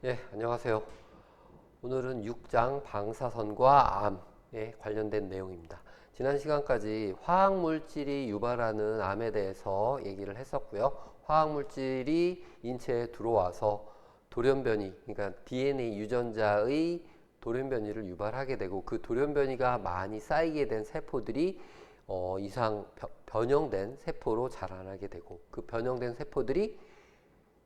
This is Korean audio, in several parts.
예, 안녕하세요. 오늘은 6장 방사선과 암에 관련된 내용입니다. 지난 시간까지 화학물질이 유발하는 암에 대해서 얘기를 했었고요. 화학물질이 인체에 들어와서 돌연변이, 그러니까 DNA 유전자의 돌연변이를 유발하게 되고 그 돌연변이가 많이 쌓이게 된 세포들이 이상 변형된 세포로 자라나게 되고 그 변형된 세포들이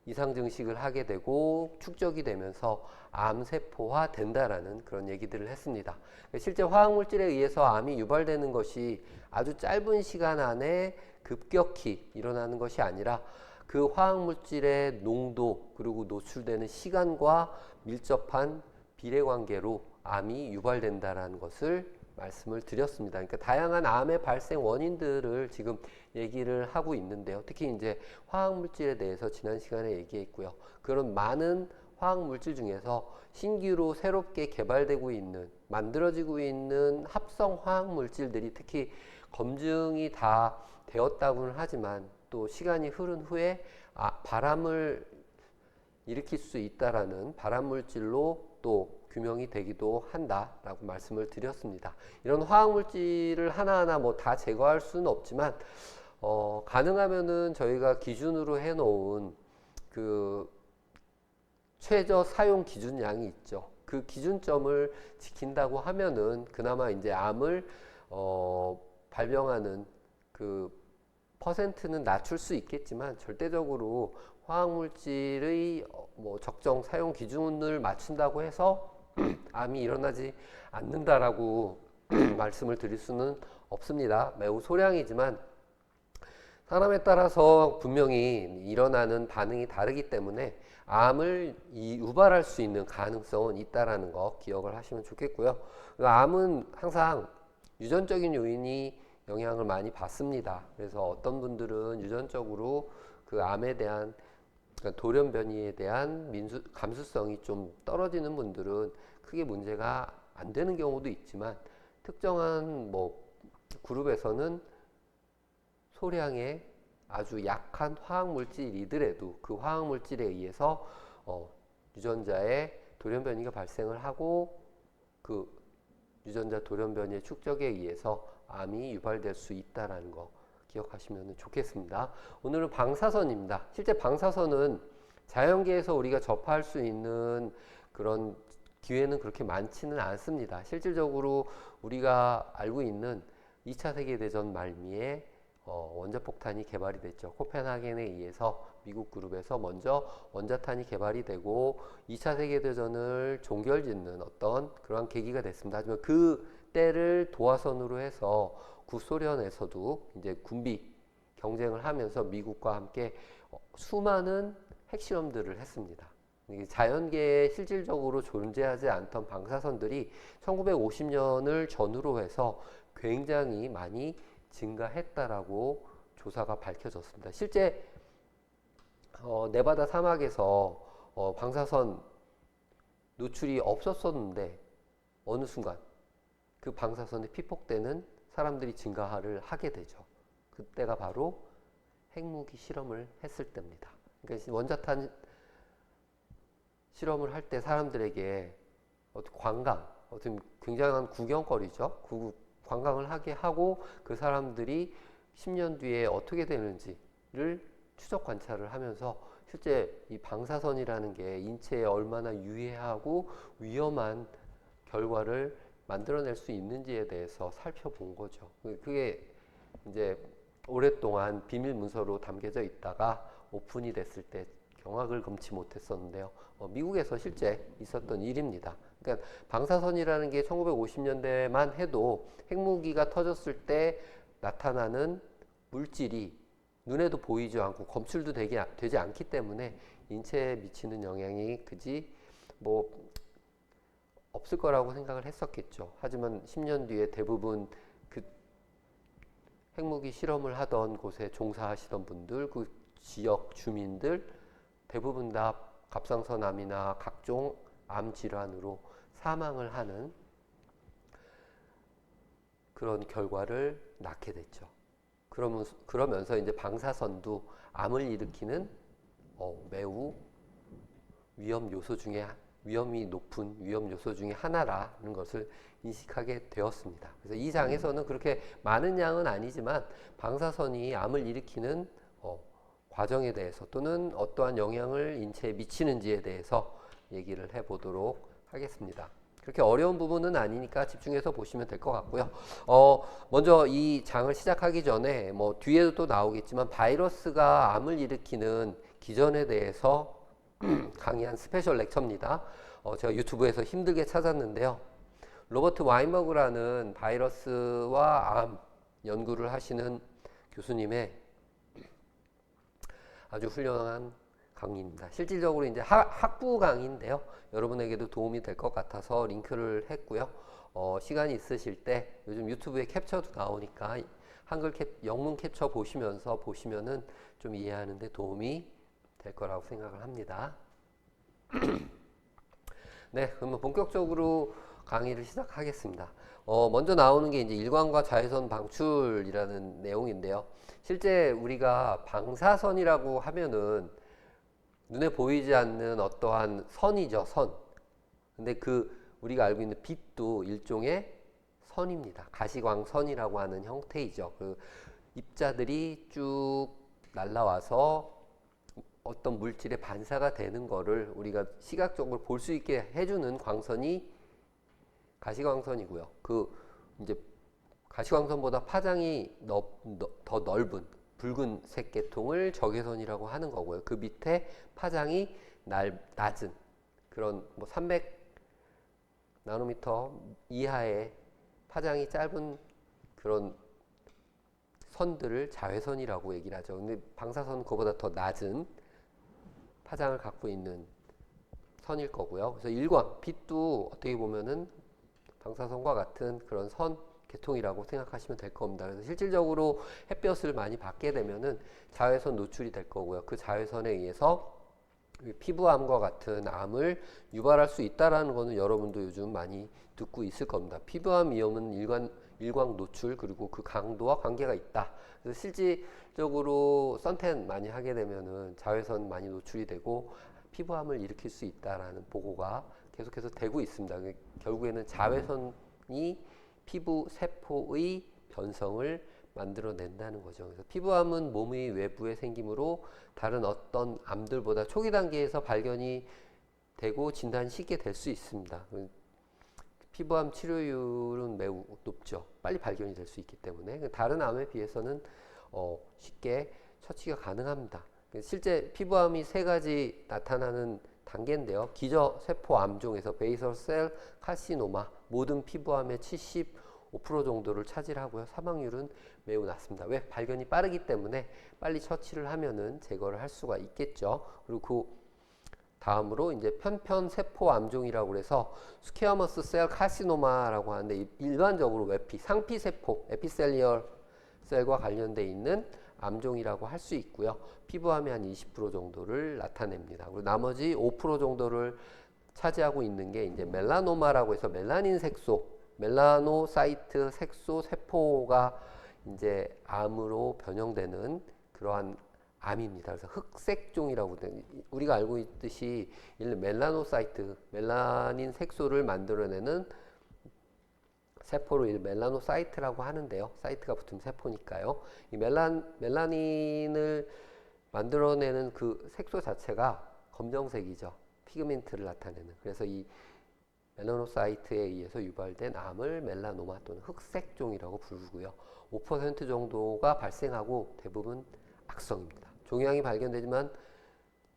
이상 증식을 하게 되고 축적이 되면서 암세포화 된다라는 그런 얘기들을 했습니다. 실제 화학물질에 의해서 암이 유발되는 것이 아주 짧은 시간 안에 급격히 일어나는 것이 아니라 그 화학물질의 농도 그리고 노출되는 시간과 밀접한 비례관계로 암이 유발된다라는 것을 말씀을 드렸습니다. 그러니까 다양한 암의 발생 원인들을 지금 얘기를 하고 있는데요. 특히 이제 화학물질에 대해서 지난 시간에 얘기했고요. 그런 많은 화학물질 중에서 신규로 새롭게 개발되고 있는, 만들어지고 있는 합성 화학물질들이 특히 검증이 다 되었다고는 하지만 또 시간이 흐른 후에 바람을 일으킬 수 있다라는 발암물질로 또 규명이 되기도 한다라고 말씀을 드렸습니다. 이런 화학물질을 하나하나 뭐 다 제거할 수는 없지만 가능하면은 저희가 기준으로 해놓은 그 최저 사용 기준량이 있죠. 그 기준점을 지킨다고 하면은 그나마 이제 암을 발병하는 그 퍼센트는 낮출 수 있겠지만 절대적으로 화학물질의 뭐 적정 사용 기준을 맞춘다고 해서 암이 일어나지 않는다라고 말씀을 드릴 수는 없습니다. 매우 소량이지만 사람에 따라서 분명히 일어나는 반응이 다르기 때문에 암을 유발할 수 있는 가능성은 있다라는 거 기억을 하시면 좋겠고요. 암은 항상 유전적인 요인이 영향을 많이 받습니다. 그래서 어떤 분들은 유전적으로 그 암에 대한 그러니까 돌연변이에 대한 감수성이 좀 떨어지는 분들은 크게 문제가 안 되는 경우도 있지만 특정한 뭐 그룹에서는 소량의 아주 약한 화학물질이더라도 그 화학물질에 의해서 유전자의 돌연변이가 발생을 하고 그 유전자 돌연변이의 축적에 의해서 암이 유발될 수 있다는 거 기억하시면 좋겠습니다. 오늘은 방사선입니다. 실제 방사선은 자연계에서 우리가 접할 수 있는 그런 기회는 그렇게 많지는 않습니다. 실질적으로 우리가 알고 있는 2차 세계대전 말미에 원자폭탄이 개발이 됐죠. 코펜하겐에 의해서 미국 그룹에서 먼저 원자탄이 개발이 되고 2차 세계대전을 종결짓는 어떤 그러한 계기가 됐습니다. 하지만 그 때를 도화선으로 해서 구소련에서도 이제 군비 경쟁을 하면서 미국과 함께 수많은 핵실험들을 했습니다. 자연계에 실질적으로 존재하지 않던 방사선들이 1950년을 전후로 해서 굉장히 많이 증가했다라고 조사가 밝혀졌습니다. 실제 네바다 사막에서 방사선 노출이 없었었는데 어느 순간 그 방사선에 피폭되는 사람들이 증가를 하게 되죠. 그때가 바로 핵무기 실험을 했을 때입니다. 그러니까 원자탄 실험을 할 때 사람들에게 관광, 어떤 굉장한 구경거리죠. 관광을 하게 하고 그 사람들이 10년 뒤에 어떻게 되는지를 추적 관찰을 하면서 실제 이 방사선이라는 게 인체에 얼마나 유해하고 위험한 결과를 만들어낼 수 있는지에 대해서 살펴본 거죠. 그게 이제 오랫동안 비밀 문서로 담겨져 있다가 오픈이 됐을 때 경악을 금치 못했었는데요. 미국에서 실제 있었던 일입니다. 그러니까 방사선이라는 게 1950년대만 해도 핵무기가 터졌을 때 나타나는 물질이 눈에도 보이지 않고 검출도 되지 않기 때문에 인체에 미치는 영향이 그지 뭐 없을 거라고 생각을 했었겠죠. 하지만 10년 뒤에 대부분 그 핵무기 실험을 하던 곳에 종사하시던 분들, 그 지역 주민들 대부분 다 갑상선암이나 각종 암 질환으로 사망을 하는 그런 결과를 낳게 됐죠. 그러면서 이제 방사선도 암을 일으키는 매우 위험이 높은 위험 요소 중에 하나라는 것을 인식하게 되었습니다. 그래서 이 장에서는 그렇게 많은 양은 아니지만 방사선이 암을 일으키는 과정에 대해서 또는 어떠한 영향을 인체에 미치는지에 대해서 얘기를 해보도록 하겠습니다. 그렇게 어려운 부분은 아니니까 집중해서 보시면 될 것 같고요. 먼저 이 장을 시작하기 전에 뭐 뒤에도 또 나오겠지만 바이러스가 암을 일으키는 기전에 대해서 강의한 스페셜 렉처입니다. 제가 유튜브에서 힘들게 찾았는데요. 로버트 와인버그라는 바이러스와 암 연구를 하시는 교수님의 아주 훌륭한 강의입니다. 실질적으로 이제 학부 강의인데요. 여러분에게도 도움이 될 것 같아서 링크를 했고요. 시간이 있으실 때 요즘 유튜브에 캡처도 나오니까 영문 캡처 보시면은 좀 이해하는 데 도움이 될 거라고 생각을 합니다. 네, 그러면 본격적으로 강의를 시작하겠습니다. 먼저 나오는 게 이제 일광과 자외선 방출이라는 내용인데요. 실제 우리가 방사선이라고 하면은 눈에 보이지 않는 어떠한 선이죠, 선. 근데 우리가 알고 있는 빛도 일종의 선입니다. 가시광선이라고 하는 형태이죠. 그 입자들이 쭉 날라와서 어떤 물질에 반사가 되는 거를 우리가 시각적으로 볼 수 있게 해주는 광선이 가시광선이고요. 이제 가시광선보다 파장이 더 넓은 붉은색 계통을 적외선이라고 하는 거고요. 그 밑에 파장이 낮은 그런 뭐 300 나노미터 이하의 파장이 짧은 그런 선들을 자외선이라고 얘기를 하죠. 근데 방사선은 그보다 더 낮은 파장을 갖고 있는 선일 거고요. 그래서 일광, 빛도 어떻게 보면은 방사선과 같은 그런 선 계통이라고 생각하시면 될 겁니다. 그래서 실질적으로 햇볕을 많이 받게 되면은 자외선 노출이 될 거고요. 그 자외선에 의해서 피부암과 같은 암을 유발할 수 있다라는 거는 여러분도 요즘 많이 듣고 있을 겁니다. 피부암 위험은 일광 노출 그리고 그 강도와 관계가 있다. 그래서 실질적으로 선탠 많이 하게 되면은 자외선 많이 노출이 되고 피부암을 일으킬 수 있다라는 보고가 계속해서 되고 있습니다. 결국에는 자외선이 피부 세포의 변성을 만들어낸다는 거죠. 그래서 피부암은 몸의 외부에 생기므로 다른 어떤 암들보다 초기 단계에서 발견이 되고 진단이 쉽게 될 수 있습니다. 피부암 치료율은 매우 높죠. 빨리 발견이 될 수 있기 때문에 다른 암에 비해서는 쉽게 처치가 가능합니다. 실제 피부암이 세 가지 나타나는 단계인데요. 기저세포암 중에서 베이설 셀 카시노마 모든 피부암의 75% 정도를 차지하고요. 사망률은 매우 낮습니다. 왜? 발견이 빠르기 때문에 빨리 처치를 하면은 제거를 할 수가 있겠죠. 그리고 그 다음으로 이제 편편세포 암종이라고 해서 스퀘어머스 셀 카시노마라고 하는데 일반적으로 상피세포 에피셀리얼 셀과 관련돼 있는 암종이라고 할 수 있고요. 피부암의 한 20% 정도를 나타냅니다. 그리고 나머지 5% 정도를 차지하고 있는 게 이제 멜라노마라고 해서 멜라닌 색소, 멜라노사이트 색소 세포가 이제 암으로 변형되는 그러한 암입니다. 그래서 흑색종이라고 우리가 알고 있듯이 멜라노사이트, 멜라닌 색소를 만들어내는 세포를 멜라노사이트라고 하는데요. 사이트가 붙으면 세포니까요. 이 멜라닌을 만들어내는 그 색소 자체가 검정색이죠. 피그멘트를 나타내는. 그래서 이 멜라노사이트에 의해서 유발된 암을 멜라노마 또는 흑색종이라고 부르고요. 5% 정도가 발생하고 대부분 악성입니다. 종양이 발견되지만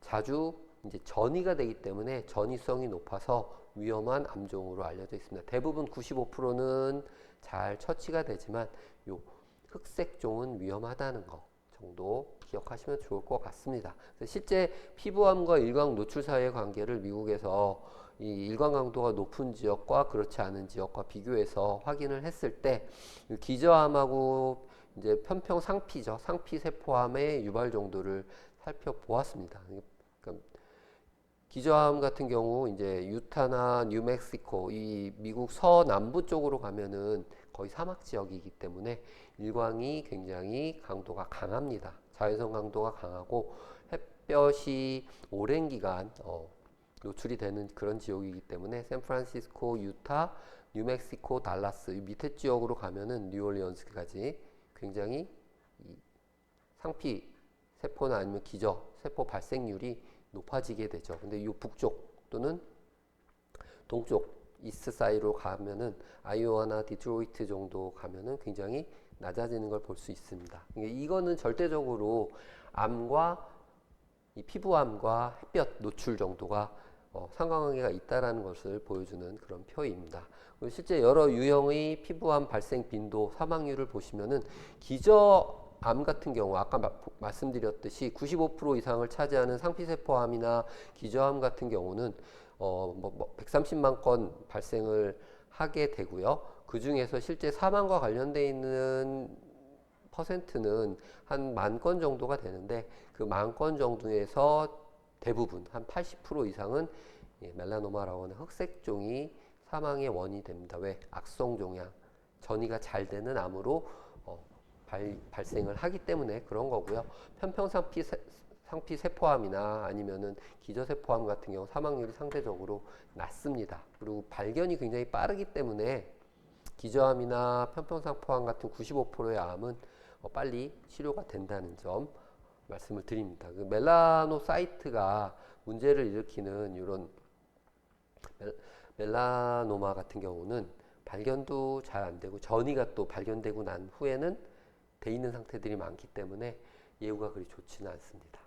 자주 이제 전이가 되기 때문에 전이성이 높아서 위험한 암종으로 알려져 있습니다. 대부분 95%는 잘 처치가 되지만 요 흑색종은 위험하다는 거 정도 기억하시면 좋을 것 같습니다. 실제 피부암과 일광 노출 사이의 관계를 미국에서 이 일광 강도가 높은 지역과 그렇지 않은 지역과 비교해서 확인을 했을 때 기저암하고 이제 편평 상피죠. 상피 세포암의 유발 정도를 살펴보았습니다. 그러니까 기저암 같은 경우 이제 유타나 뉴멕시코 이 미국 서남부 쪽으로 가면은 거의 사막 지역이기 때문에 일광이 굉장히 강도가 강합니다. 자외선 강도가 강하고 햇볕이 오랜 기간 노출이 되는 그런 지역이기 때문에 샌프란시스코, 유타, 뉴멕시코, 달라스 이 밑에 지역으로 가면은 뉴올리언스까지 굉장히 이 상피 세포나 아니면 기저 세포 발생률이 높아지게 되죠. 근데 이 북쪽 또는 동쪽 이스트 사이로 가면은 아이오와나 디트로이트 정도 가면은 굉장히 낮아지는 걸 볼 수 있습니다. 이거는 절대적으로 암과 이 피부암과 햇볕 노출 정도가 상관관계가 있다라는 것을 보여주는 그런 표입니다. 실제 여러 유형의 피부암 발생 빈도, 사망률을 보시면은 기저암 같은 경우 아까 말씀드렸듯이 95% 이상을 차지하는 상피세포암이나 기저암 같은 경우는 130만 건 발생을 하게 되고요. 그 중에서 실제 사망과 관련되어 있는 퍼센트는 한 10,000건 정도가 되는데 그 10,000건 정도에서 대부분 한 80% 이상은 멜라노마라고 하는 흑색종이 사망의 원인이 됩니다. 왜? 악성 종양, 전이가 잘 되는 암으로 발생을 하기 때문에 그런 거고요. 편평상피 세포암이나 아니면은 기저세포암 같은 경우 사망률이 상대적으로 낮습니다. 그리고 발견이 굉장히 빠르기 때문에 기저암이나 편평상포암 같은 95%의 암은 빨리 치료가 된다는 점 말씀을 드립니다. 그 멜라노사이트가 문제를 일으키는 이런 멜라노마 같은 경우는 발견도 잘 안 되고 전이가 또 발견되고 난 후에는 돼 있는 상태들이 많기 때문에 예후가 그리 좋지는 않습니다.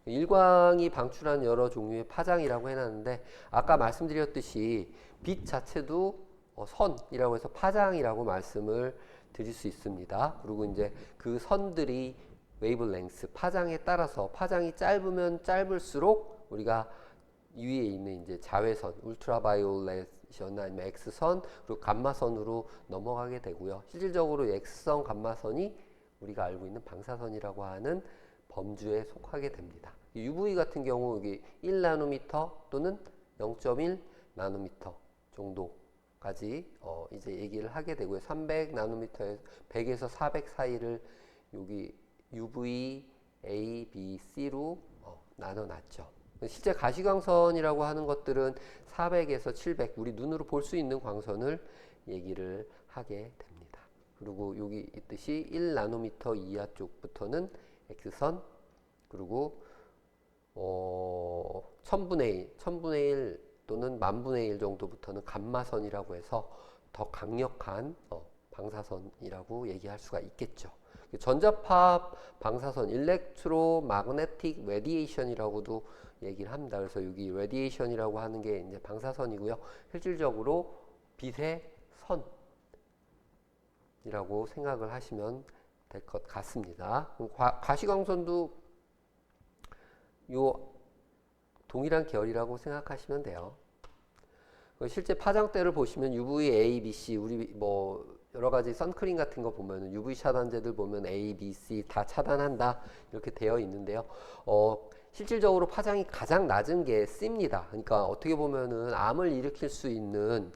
일광이 방출한 여러 종류의 파장이라고 해놨는데 아까 말씀드렸듯이 빛 자체도 선이라고 해서 파장이라고 말씀을 드릴 수 있습니다. 그리고 이제 그 선들이 웨이브랭스 파장에 따라서 파장이 짧으면 짧을수록 우리가 위에 있는 이제 자외선, 울트라바이올렛이나 아니면 X선 그리고 감마선으로 넘어가게 되고요. 실질적으로 X선 감마선이 우리가 알고 있는 방사선이라고 하는 범주에 속하게 됩니다. UV 같은 경우 여기 1나노미터 또는 0.1 나노미터 정도까지 이제 얘기를 하게 되고요. 300나노미터에서 100에서 400 사이를 여기 UV, A, B, C로 나눠놨죠. 실제 가시광선이라고 하는 것들은 400에서 700 우리 눈으로 볼 수 있는 광선을 얘기를 하게 됩니다. 그리고 여기 있듯이 1나노미터 이하 쪽부터는 X선 그리고 1000분의 1 또는 10,000분의 1 정도부터는 감마선이라고 해서 더 강력한 방사선이라고 얘기할 수가 있겠죠. 전자파 방사선, 일렉트로마그네틱 레디에이션이라고도 얘기를 합니다. 그래서 여기 레디에이션이라고 하는 게 이제 방사선이고요. 실질적으로 빛의 선이라고 생각을 하시면 될 것 같습니다. 가시광선도 요 동일한 계열이라고 생각하시면 돼요. 실제 파장대를 보시면 UVA, B, C 우리 뭐 여러 가지 선크림 같은 거 보면 UV 차단제들 보면 A, B, C 다 차단한다 이렇게 되어 있는데요. 실질적으로 파장이 가장 낮은 게 C입니다. 그러니까 어떻게 보면은 암을 일으킬 수 있는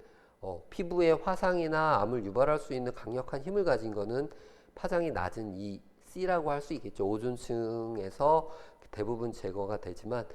피부의 화상이나 암을 유발할 수 있는 강력한 힘을 가진 거는 파장이 낮은 이 C라고 할 수 있겠죠. 오존층에서 대부분 제거가 되지만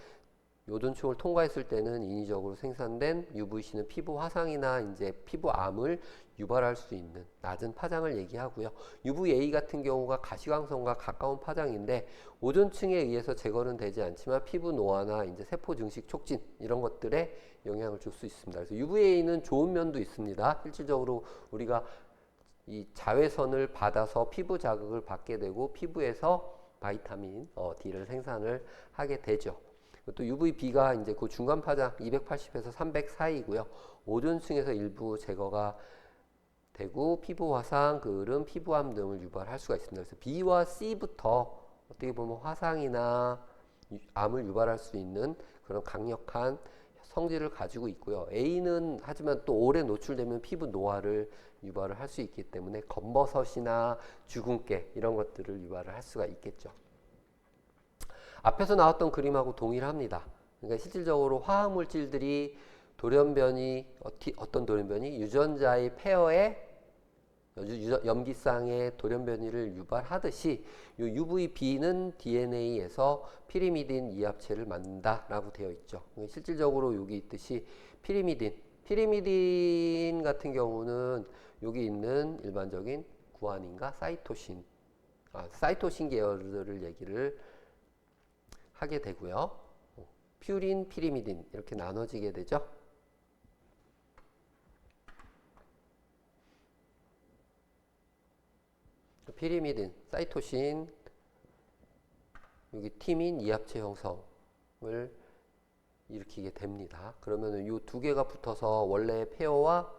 오존층을 통과했을 때는 인위적으로 생산된 UVC는 피부 화상이나 이제 피부암을 유발할 수 있는 낮은 파장을 얘기하고요. UVA 같은 경우가 가시광선과 가까운 파장인데 오존층에 의해서 제거는 되지 않지만 피부 노화나 이제 세포 증식 촉진 이런 것들에 영향을 줄 수 있습니다. 그래서 UVA는 좋은 면도 있습니다. 실질적으로 우리가 이 자외선을 받아서 피부 자극을 받게 되고 피부에서 바이타민 D를 생산을 하게 되죠. 또 UVB가 이제 그 중간 파장 280에서 300 사이고요. 오존층에서 일부 제거가 되고 피부 화상, 그름, 피부암 등을 유발할 수가 있습니다. 그래서 B와 C부터 어떻게 보면 화상이나 암을 유발할 수 있는 그런 강력한 성질을 가지고 있고요. A는 하지만 또 오래 노출되면 피부 노화를 유발을 할 수 있기 때문에 검버섯이나 주근깨 이런 것들을 유발을 할 수가 있겠죠. 앞에서 나왔던 그림하고 동일합니다. 그러니까 실질적으로 화학물질들이 돌연변이 어떤 돌연변이 유전자의 페어에 염기쌍의 돌연변이를 유발하듯이 이 UVB는 DNA에서 피리미딘 이합체를 만든다라고 되어 있죠. 실질적으로 여기 있듯이 피리미딘 같은 경우는 여기 있는 일반적인 구안인과 사이토신 계열들을 얘기를 하게 되고요. 퓨린, 피리미딘 이렇게 나눠지게 되죠. 피리미딘, 사이토신, 여기 티민 이합체 형성을 일으키게 됩니다. 그러면은 이 두 개가 붙어서 원래 페어와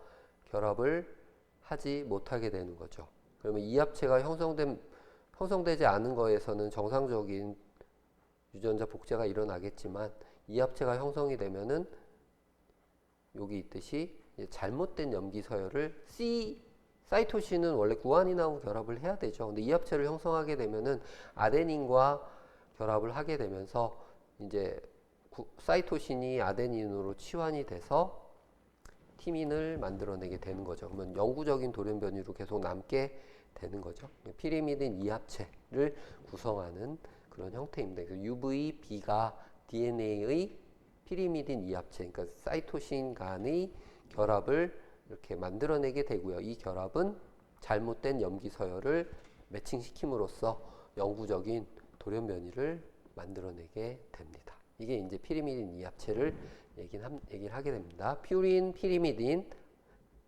결합을 하지 못하게 되는 거죠. 그러면 이합체가 형성되지 않은 거에서는 정상적인 유전자 복제가 일어나겠지만 이합체가 형성이 되면은 여기 있듯이 잘못된 염기 서열을 사이토신은 원래 구안인하고 결합을 해야 되죠. 근데 이합체를 형성하게 되면은 아데닌과 결합을 하게 되면서 이제 사이토신이 아데닌으로 치환이 돼서 티민을 만들어내게 되는 거죠. 그러면 영구적인 돌연변이로 계속 남게 되는 거죠. 피리미딘 이합체를 구성하는 그런 형태입니다. 그래서 UVB가 DNA의 피리미딘 이합체, 그러니까 사이토신 간의 결합을 이렇게 만들어내게 되고요. 이 결합은 잘못된 염기 서열을 매칭시킴으로써 영구적인 돌연변이를 만들어내게 됩니다. 이게 이제 피리미딘 이합체를 얘기를 하게 됩니다. 퓨린, 피리미딘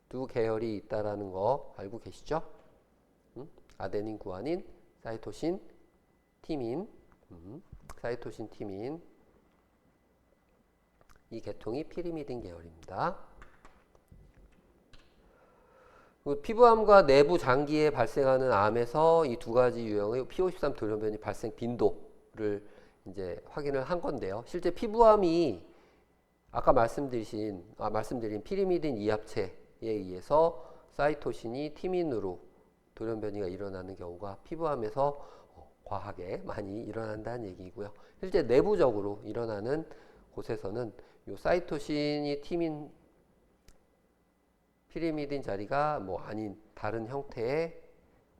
두 계열이 있다라는 거 알고 계시죠? 아데닌, 구아닌, 사이토신, 티민, 사이토신, 티민 이 계통이 피리미딘 계열입니다. 피부암과 내부 장기에 발생하는 암에서 이 두 가지 유형의 P53 돌연변이 발생 빈도를 이제 확인을 한 건데요. 실제 피부암이 아까 말씀드린 피리미딘 이합체에 의해서 사이토신이 티민으로 돌연변이가 일어나는 경우가 피부암에서 과하게 많이 일어난다는 얘기고요. 실제 내부적으로 일어나는 곳에서는 이 사이토신이 피리미딘 자리가 아닌 다른 형태의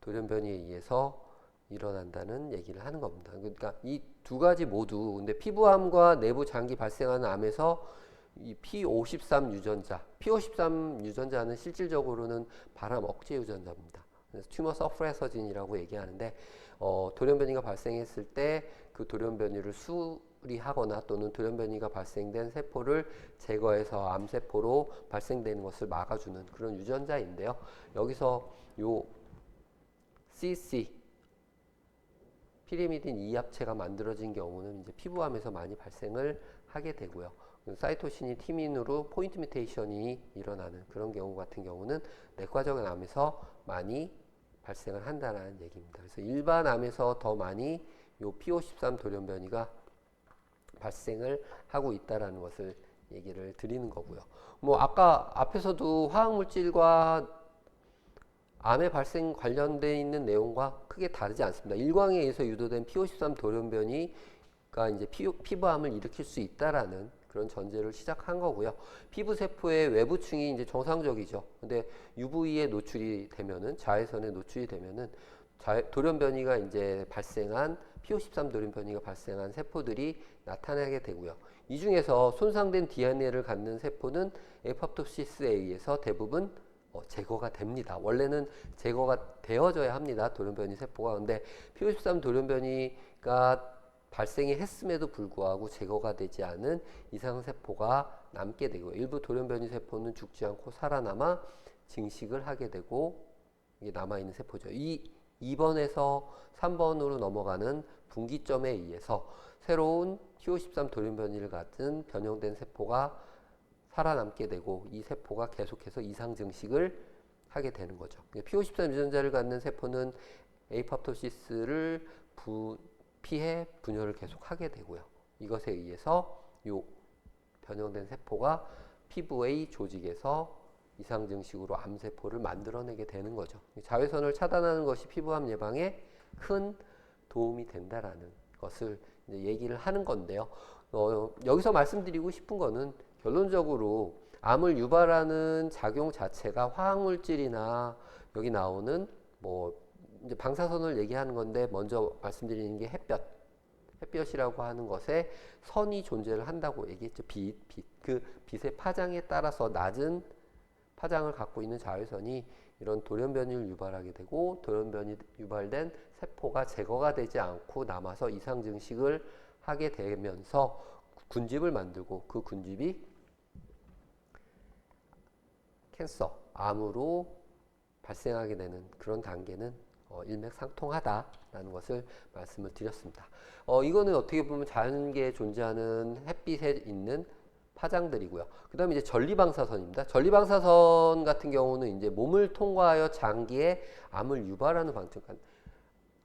돌연변이에 의해서 일어난다는 얘기를 하는 겁니다. 그러니까 이 두 가지 모두 근데 피부암과 내부 장기 발생하는 암에서 이 P53 유전자는 실질적으로는 발암 억제 유전자입니다. 그래서 튜머 서프레서진이라고 얘기하는데 돌연변이가 발생했을 때 그 돌연변이를 수리하거나 또는 돌연변이가 발생된 세포를 제거해서 암세포로 발생되는 것을 막아주는 그런 유전자인데요. 여기서 요 CC 피리미딘 이합체가 만들어진 경우는 이제 피부암에서 많이 발생을 하게 되고요. 사이토신이 티민으로 포인트 뮤테이션이 일어나는 그런 경우 같은 경우는 내과적인 암에서 많이 발생을 한다는 얘기입니다. 그래서 일반 암에서 더 많이 요 P53 돌연변이가 발생을 하고 있다라는 것을 얘기를 드리는 거고요. 아까 앞에서도 화학물질과 암의 발생 관련되어 있는 내용과 크게 다르지 않습니다. 일광에 의해서 유도된 P53 돌연변이가 이제 피부암을 일으킬 수 있다라는 그런 전제를 시작한 거고요. 피부 세포의 외부층이 이제 정상적이죠. 근데 UV에 노출이 되면은 자외선에 노출이 되면은 돌연변이가 이제 발생한 P53 돌연변이가 발생한 세포들이 나타나게 되고요. 이 중에서 손상된 DNA를 갖는 세포는 에포프토시스에 의해서 대부분 제거가 됩니다. 원래는 제거가 되어져야 합니다. 돌연변이 세포가. 근데 P53 돌연변이가 발생이 했음에도 불구하고 제거가 되지 않은 이상세포가 남게 되고 일부 돌연변이 세포는 죽지 않고 살아남아 증식을 하게 되고 이게 남아있는 세포죠. 이 2번에서 3번으로 넘어가는 분기점에 의해서 새로운 P53 돌연변이를 갖은 변형된 세포가 살아남게 되고 이 세포가 계속해서 이상 증식을 하게 되는 거죠. P53 유전자를 갖는 세포는 에이팝토시스를 피해 분열을 계속 하게 되고요. 이것에 의해서 요 변형된 세포가 피부의 조직에서 이상 증식으로 암세포를 만들어내게 되는 거죠. 자외선을 차단하는 것이 피부암 예방에 큰 도움이 된다라는 것을 이제 얘기를 하는 건데요. 여기서 말씀드리고 싶은 거는 결론적으로 암을 유발하는 작용 자체가 화학물질이나 여기 나오는 뭐 이제 방사선을 얘기하는 건데 먼저 말씀드리는 게 햇볕이라고 하는 것에 선이 존재를 한다고 얘기했죠. 그 빛의 파장에 따라서 낮은 파장을 갖고 있는 자외선이 이런 돌연변이를 유발하게 되고, 돌연변이 유발된 세포가 제거가 되지 않고 남아서 이상 증식을 하게 되면서 군집을 만들고, 그 군집이 캔서, 암으로 발생하게 되는 그런 단계는 일맥상통하다라는 것을 말씀을 드렸습니다. 이거는 어떻게 보면 자연계에 존재하는 햇빛에 있는 파장들이고요. 그 다음에 이제 전리방사선입니다. 전리방사선 같은 경우는 이제 몸을 통과하여 장기에 암을 유발하는 방식,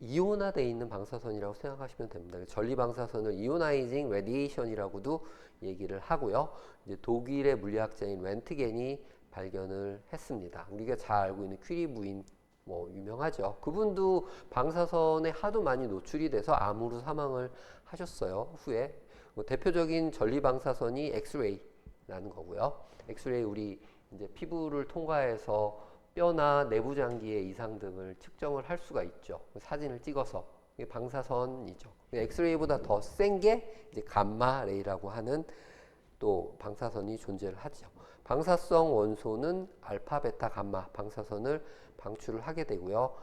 이온화되어 있는 방사선이라고 생각하시면 됩니다. 전리방사선을 이오나이징 레디에이션이라고도 얘기를 하고요. 이제 독일의 물리학자인 렌트겐이 발견을 했습니다. 우리가 잘 알고 있는 퀴리 부인 뭐 유명하죠. 그분도 방사선에 하도 많이 노출이 돼서 암으로 사망을 하셨어요. 후에 대표적인 전리방사선이 엑스레이라는 거고요. 엑스레이, 우리 이제 피부를 통과해서 뼈나 내부 장기의 이상 등을 측정을 할 수가 있죠. 사진을 찍어서. 이게 방사선이죠. 엑스레이보다 더 센 게 이제 감마레이라고 하는 또 방사선이 존재를 하죠. 방사성 원소는 알파, 베타, 감마 방사선을 방출을 하게 되고요.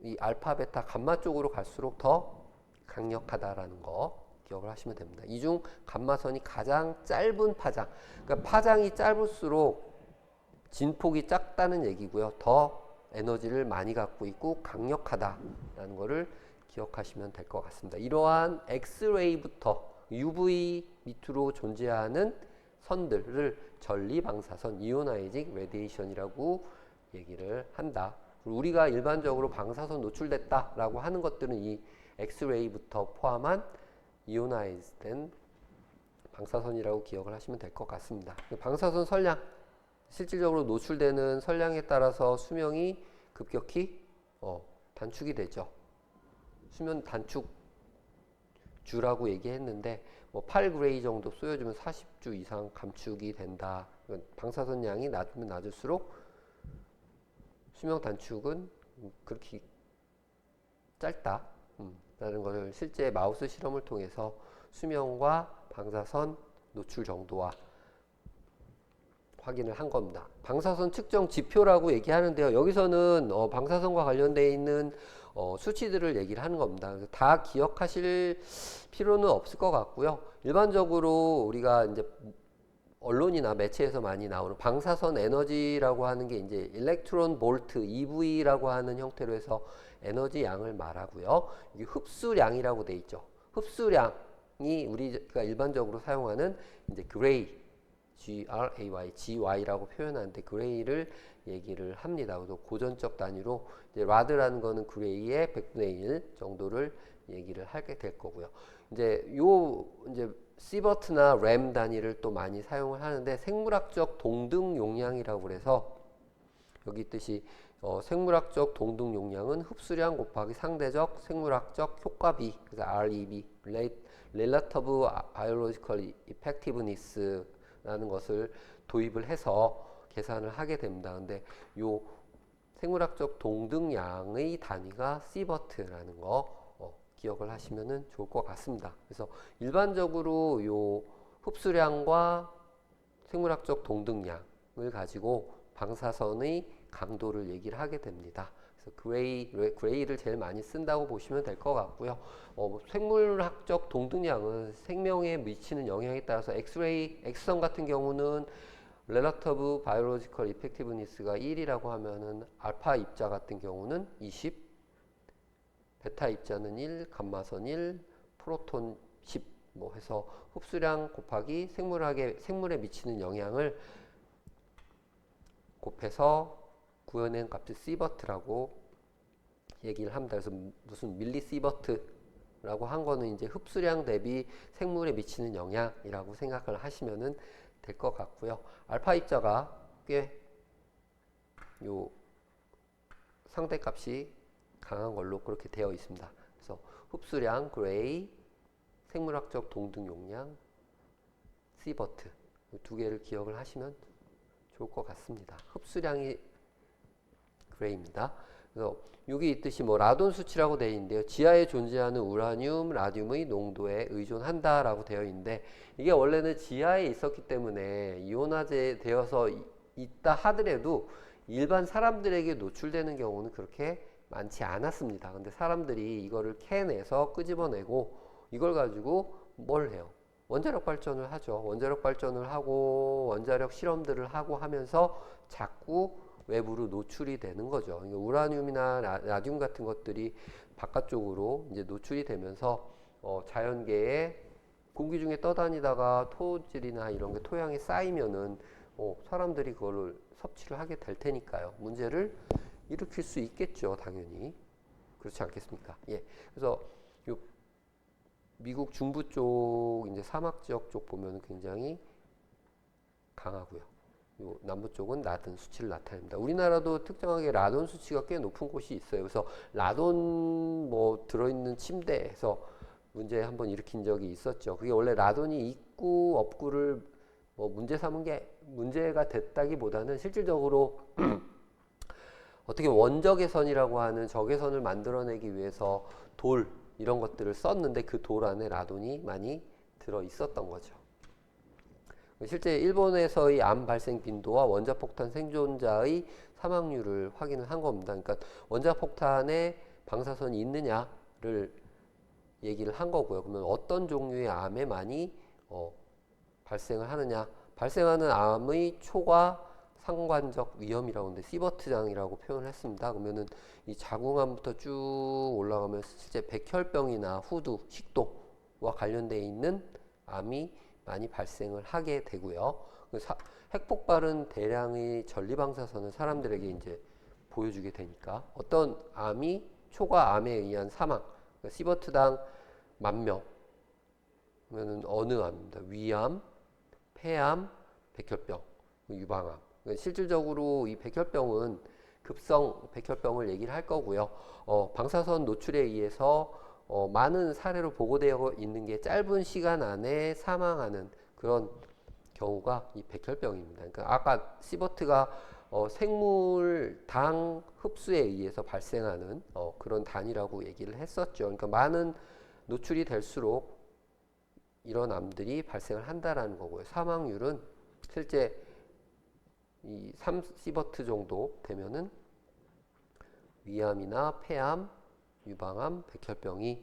이 알파, 베타, 감마 쪽으로 갈수록 더 강력하다라는 거 기억을 하시면 됩니다. 이 중 감마선이 가장 짧은 파장, 그러니까 파장이 짧을수록 진폭이 작다는 얘기고요. 더 에너지를 많이 갖고 있고 강력하다라는 것을 기억하시면 될 것 같습니다. 이러한 엑스레이부터 UV 밑으로 존재하는 선들을 전리방사선, 이오나이징 레디에이션이라고 얘기를 한다. 우리가 일반적으로 방사선 노출됐다라고 하는 것들은 이 엑스레이부터 포함한 이오나이즈된 방사선이라고 기억을 하시면 될 것 같습니다. 방사선 선량, 실질적으로 노출되는 선량에 따라서 수명이 급격히 단축이 되죠. 수면 단축 주라고 얘기했는데 뭐 8그레이 정도 쏘여주면 40주 이상 감축이 된다. 방사선 양이 낮으면 낮을수록 수명 단축은 그렇게 짧다 라는 것을 실제 마우스 실험을 통해서 수명과 방사선 노출 정도와 확인을 한 겁니다. 방사선 측정 지표라고 얘기하는데요. 여기서는 방사선과 관련되어 있는 수치들을 얘기를 하는 겁니다. 그래서 다 기억하실 필요는 없을 것 같고요. 일반적으로 우리가 이제 언론이나 매체에서 많이 나오는 방사선 에너지라고 하는 게 이제 일렉트론 볼트 EV라고 하는 형태로 해서 에너지 양을 말하고요. 이게 흡수량이라고 돼 있죠. 흡수량이 우리가 일반적으로 사용하는 이제 그레이, GRAY라고 표현하는데 그레이를 얘기를 합니다. 그래서 고전적 단위로 이제 라드라는 거는 그레이의 100분의 1 정도를 얘기를 하게 될 거고요. 이제 시버트나 램 단위를 또 많이 사용을 하는데 생물학적 동등 용량이라고 그래서 여기 있듯이 생물학적 동등 용량은 흡수량 곱하기 상대적 생물학적 효과비, 그래서 REB, Relative Biological Effectiveness 라는 것을 도입을 해서 계산을 하게 됩니다. 근데 요 생물학적 동등량의 단위가 시버트라는 거 기억을 하시면 좋을 것 같습니다. 그래서 일반적으로 요 흡수량과 생물학적 동등량을 가지고 방사선의 강도를 얘기를 하게 됩니다. 그래서 그레이를 제일 많이 쓴다고 보시면 될 것 같고요. 생물학적 동등량은 생명에 미치는 영향에 따라서 X선 같은 경우는 Relative Biological Effectiveness가 1이라고 하면은 알파 입자 같은 경우는 20, 베타 입자는 1, 감마선 1, 프로톤 10, 뭐 해서 흡수량 곱하기 생물에 미치는 영향을 곱해서 구현한 값을 시버트라고 얘기를 합니다. 그래서 무슨 밀리시버트라고 한 거는 이제 흡수량 대비 생물에 미치는 영향이라고 생각을 하시면은 될 것 같고요. 알파 입자가 꽤 요 상대값이 강한 걸로 그렇게 되어 있습니다. 그래서 흡수량 그레이, 생물학적 동등 용량 시버트 두 개를 기억을 하시면 좋을 것 같습니다. 흡수량이 그레이입니다. 그래서 여기 있듯이 뭐 라돈 수치라고 되어 있는데요. 지하에 존재하는 우라늄, 라듐의 농도에 의존한다라고 되어 있는데 이게 원래는 지하에 있었기 때문에 이온화제 되어서 있다 하더라도 일반 사람들에게 노출되는 경우는 그렇게 많지 않았습니다. 근데 사람들이 이거를 캐내서 끄집어내고 이걸 가지고 뭘 해요? 원자력 발전을 하죠. 원자력 발전을 하고 원자력 실험들을 하고 하면서 자꾸 외부로 노출이 되는 거죠. 그러니까 우라늄이나 라듐 같은 것들이 바깥쪽으로 이제 노출이 되면서 자연계에 공기 중에 떠다니다가 토질이나 이런 게 토양에 쌓이면은 사람들이 그거를 섭취를 하게 될 테니까요. 문제를 일으킬 수 있겠죠, 당연히. 그렇지 않겠습니까? 예. 그래서 요 미국 중부 쪽 이제 사막 지역 쪽 보면은 굉장히 강하고요. 요 남부 쪽은 낮은 수치를 나타냅니다. 우리나라도 특정하게 라돈 수치가 꽤 높은 곳이 있어요. 그래서 라돈 뭐 들어있는 침대에서 문제 한번 일으킨 적이 있었죠. 그게 원래 라돈이 있고 없고를 뭐 문제 삼은 게 문제가 됐다기보다는 실질적으로 어떻게 원적외선이라고 하는 적외선을 만들어내기 위해서 돌 이런 것들을 썼는데 그 돌 안에 라돈이 많이 들어 있었던 거죠. 실제 일본에서의 암 발생 빈도와 원자폭탄 생존자의 사망률을 확인을 한 겁니다. 그러니까 원자폭탄에 방사선이 있느냐를 얘기를 한 거고요. 그러면 어떤 종류의 암에 많이 발생을 하느냐? 발생하는 암의 초과 상관적 위험이라고 하는데 시버트장이라고 표현을 했습니다. 그러면은 이 자궁암부터 쭉 올라가면 실제 백혈병이나 후두, 식도와 관련되어 있는 암이 많이 발생을 하게 되고요. 핵폭발은 대량의 전리방사선을 사람들에게 이제 보여주게 되니까 어떤 암이 초과 암에 의한 사망, 그러니까 시버트당 10,000명 그러면은 어느 암입니다. 위암, 폐암, 백혈병, 유방암. 그러니까 실질적으로 이 백혈병은 급성 백혈병을 얘기를 할 거고요. 방사선 노출에 의해서 많은 사례로 보고되어 있는 게 짧은 시간 안에 사망하는 그런 경우가 이 백혈병입니다. 그러니까 아까 시버트가 생물 당 흡수에 의해서 발생하는 그런 단이라고 얘기를 했었죠. 그러니까 많은 노출이 될수록 이런 암들이 발생을 한다라는 거고요. 사망률은 실제 이 3시버트 정도 되면은 위암이나 폐암, 유방암, 백혈병이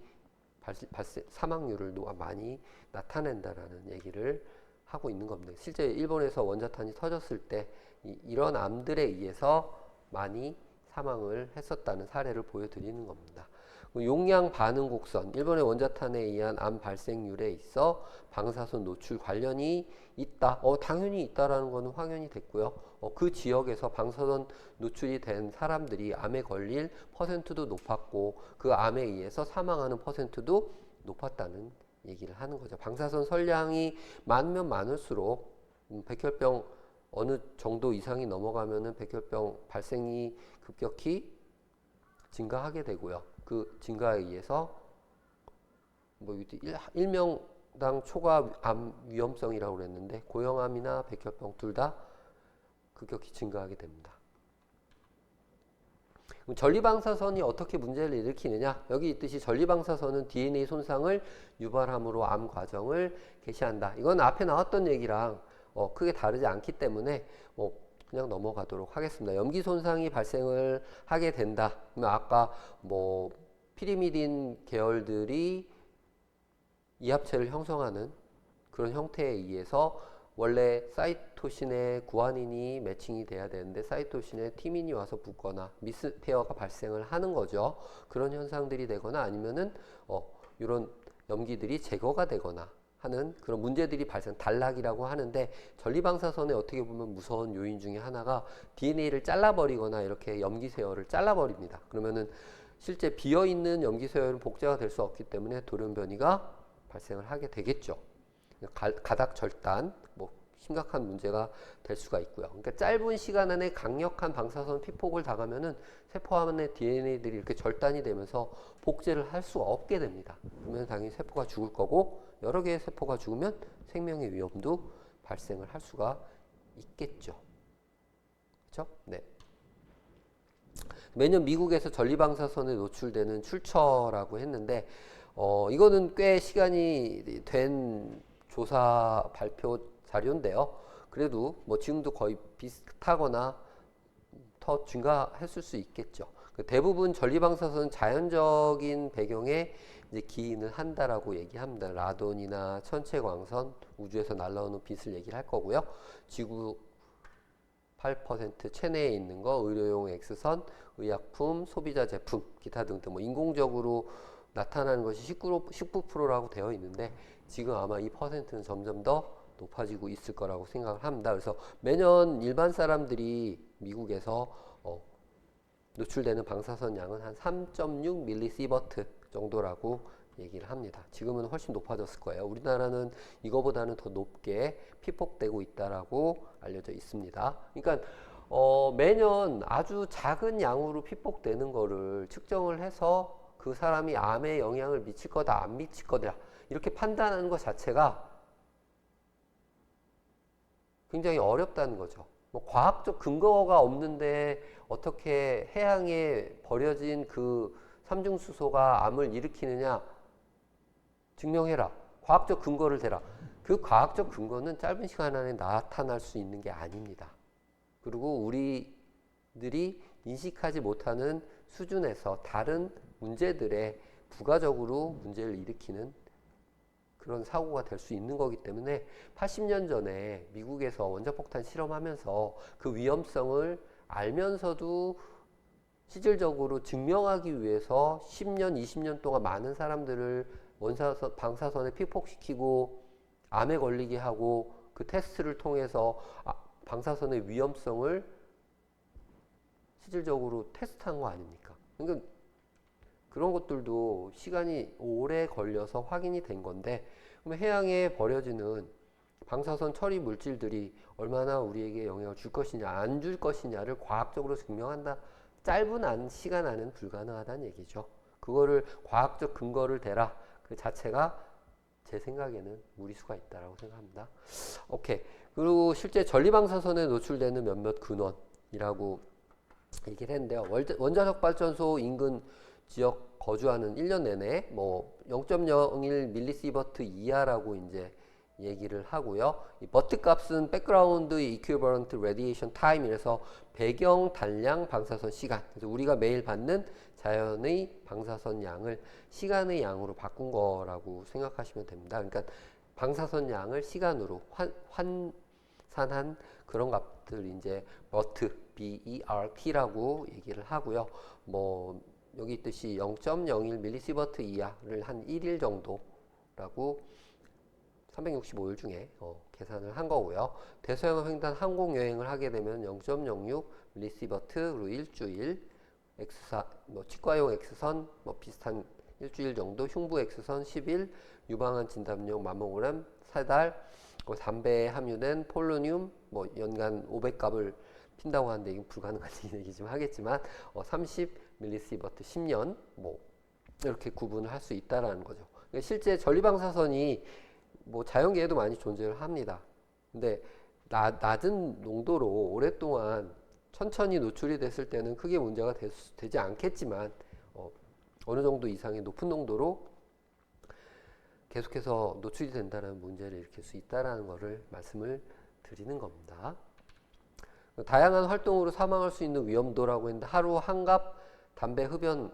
사망률을 많이 나타낸다라는 얘기를 하고 있는 겁니다. 실제 일본에서 원자탄이 터졌을 때 이런 암들에 의해서 많이 사망을 했었다는 사례를 보여드리는 겁니다. 용량 반응 곡선, 일본의 원자탄에 의한 암 발생률에 있어 방사선 노출 관련이 있다. 당연히 있다라는 것은 확연이 됐고요. 그 지역에서 방사선 노출이 된 사람들이 암에 걸릴 퍼센트도 높았고 그 암에 의해서 사망하는 퍼센트도 높았다는 얘기를 하는 거죠. 방사선 선량이 많으면 많을수록 백혈병 어느 정도 이상이 넘어가면은 백혈병 발생이 급격히 증가하게 되고요. 그 증가에 의해서 뭐 일명당 초과 암 위험성이라고 그랬는데 고형암이나 백혈병 둘 다 급격히 증가하게 됩니다. 그럼 전리방사선이 어떻게 문제를 일으키느냐? 여기 있듯이 전리방사선은 DNA 손상을 유발함으로 암 과정을 개시한다. 이건 앞에 나왔던 얘기랑 크게 다르지 않기 때문에 그냥 넘어가도록 하겠습니다. 염기 손상이 발생을 하게 된다. 그러면 아까 뭐 피리미딘 계열들이 이합체를 형성하는 그런 형태에 의해서 원래 사이토신에 구아닌이 매칭이 돼야 되는데 사이토신에 티민이 와서 붙거나 미스페어가 발생을 하는 거죠. 그런 현상들이 되거나 아니면은 이런 염기들이 제거가 되거나 하는 그런 문제들이 발생, 단락이라고 하는데 전리방사선의 어떻게 보면 무서운 요인 중에 하나가 DNA를 잘라버리거나 이렇게 염기세혈을 잘라버립니다. 그러면은 실제 비어있는 염기세혈은 복제가 될 수 없기 때문에 돌연변이가 발생을 하게 되겠죠. 가닥 절단, 뭐 심각한 문제가 될 수가 있고요. 그러니까 짧은 시간 안에 강력한 방사선 피폭을 당하면은 세포 안에 DNA들이 이렇게 절단이 되면서 복제를 할 수가 없게 됩니다. 그러면 당연히 세포가 죽을 거고 여러 개의 세포가 죽으면 생명의 위험도 발생을 할 수가 있겠죠. 그렇죠? 네. 매년 미국에서 전리방사선에 노출되는 출처라고 했는데 이거는 꽤 시간이 된 조사 발표 자료인데요. 그래도 뭐 지금도 거의 비슷하거나 더 증가했을 수 있겠죠. 대부분 전리방사선은 자연적인 배경에 이제 기인을 한다라고 얘기합니다. 라돈이나 천체광선, 우주에서 날라오는 빛을 얘기를 할 거고요. 지구 8% 체내에 있는 거, 의료용 X선, 의약품, 소비자 제품, 기타 등등 뭐 인공적으로 나타나는 것이 19%라고 되어 있는데 지금 아마 이 퍼센트는 점점 더 높아지고 있을 거라고 생각을 합니다. 그래서 매년 일반 사람들이 미국에서 노출되는 방사선 양은 한 3.6 밀리시버트 정도라고 얘기를 합니다. 지금은 훨씬 높아졌을 거예요. 우리나라는 이거보다는 더 높게 피폭되고 있다라고 알려져 있습니다. 그러니까 매년 아주 작은 양으로 피폭되는 거를 측정을 해서 그 사람이 암에 영향을 미칠 거다, 안 미칠 거다 이렇게 판단하는 것 자체가 굉장히 어렵다는 거죠. 뭐 과학적 근거가 없는데 어떻게 해양에 버려진 그 삼중수소가 암을 일으키느냐 증명해라. 과학적 근거를 대라. 그 과학적 근거는 짧은 시간 안에 나타날 수 있는 게 아닙니다. 그리고 우리들이 인식하지 못하는 수준에서 다른 문제들에 부가적으로 문제를 일으키는 그런 사고가 될 수 있는 거기 때문에 80년 전에 미국에서 원자폭탄 실험하면서 그 위험성을 알면서도 실질적으로 증명하기 위해서 10년, 20년 동안 많은 사람들을 방사선에 피폭시키고 암에 걸리게 하고 그 테스트를 통해서 방사선의 위험성을 실질적으로 테스트한 거 아닙니까? 그러니까 그런 것들도 시간이 오래 걸려서 확인이 된 건데 그럼 해양에 버려지는 방사선 처리 물질들이 얼마나 우리에게 영향을 줄 것이냐 안 줄 것이냐를 과학적으로 증명한다. 짧은 시간 안에는 불가능하다는 얘기죠. 그거를 과학적 근거를 대라. 그 자체가 제 생각에는 무리수가 있다라고 생각합니다. 오케이. 그리고 실제 전리방사선에 노출되는 몇몇 근원이라고 얘기를 했는데요. 원자력 발전소 인근 지역 거주하는 1년 내내 뭐 0.01 밀리시버트 이하라고 이제 얘기를 하고요. 이 버트 값은 백그라운드 이퀴버런트 레디에이션 타임이라서 배경 단량 방사선 시간. 그래서 우리가 매일 받는 자연의 방사선 양을 시간의 양으로 바꾼 거라고 생각하시면 됩니다. 그러니까 방사선 양을 시간으로 환산한 그런 값들 이제 버트 BERT라고 얘기를 하고요. 뭐 여기 있듯이 0.01 밀리시버트 이하를 한 1일 정도라고 365일 중에 계산을 한 거고요. 대서양 횡단 항공여행을 하게 되면 0.06 밀리시버트 그리고 일주일 X사 뭐 치과용 X선 뭐 비슷한 일주일 정도 흉부 X선 10일 유방암 진단용 마모그램 3달 담배에 함유된 폴로늄 뭐 연간 500갑을 핀다고 하는데 이건 불가능한 얘기지만 하겠지만 30 밀리시버트 10년 뭐 이렇게 구분을 할 수 있다라는 거죠. 실제 전리방사선이 뭐 자연계에도 많이 존재를 합니다. 근데 낮은 농도로 오랫동안 천천히 노출이 됐을 때는 크게 문제가 되지 않겠지만 어느 정도 이상의 높은 농도로 계속해서 노출이 된다는 문제를 일으킬 수 있다는 것을 말씀을 드리는 겁니다. 다양한 활동으로 사망할 수 있는 위험도라고 했는데 하루 한갑 담배 흡연하면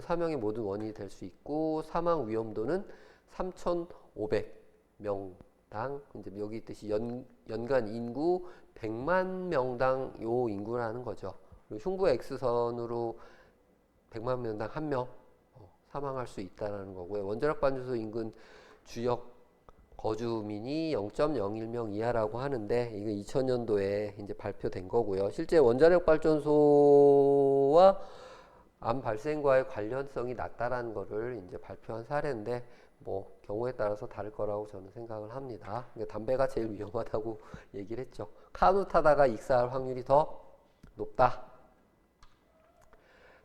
사망의 모든 원인이 될 수 있고 사망 위험도는 3,500명당 이제 여기 있듯이 연간 인구 100만 명당 요 인구라는 거죠. 그리고 흉부 X선으로 100만 명당 1명 사망할 수 있다는 거고요. 원자력 발전소 인근 주역 거주민이 0.01명 이하라고 하는데 이거 2000년도에 이제 발표된 거고요. 실제 원자력 발전소와 암 발생과의 관련성이 낮다라는 거를 이제 발표한 사례인데 뭐 경우에 따라서 다를 거라고 저는 생각을 합니다. 그러니까 담배가 제일 위험하다고 얘기를 했죠. 카누 타다가 익사할 확률이 더 높다.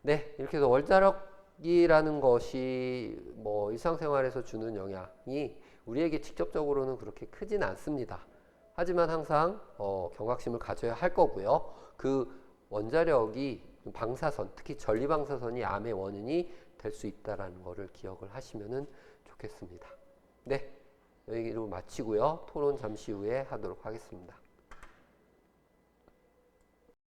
네, 이렇게 해서 원자력이라는 것이 뭐 일상생활에서 주는 영향이 우리에게 직접적으로는 그렇게 크진 않습니다. 하지만 항상 경각심을 가져야 할 거고요. 그 원자력이 방사선, 특히 전리방사선이 암의 원인이 될 수 있다라는 거를 기억을 하시면 좋겠습니다. 네, 여기로 마치고요. 토론 잠시 후에 하도록 하겠습니다.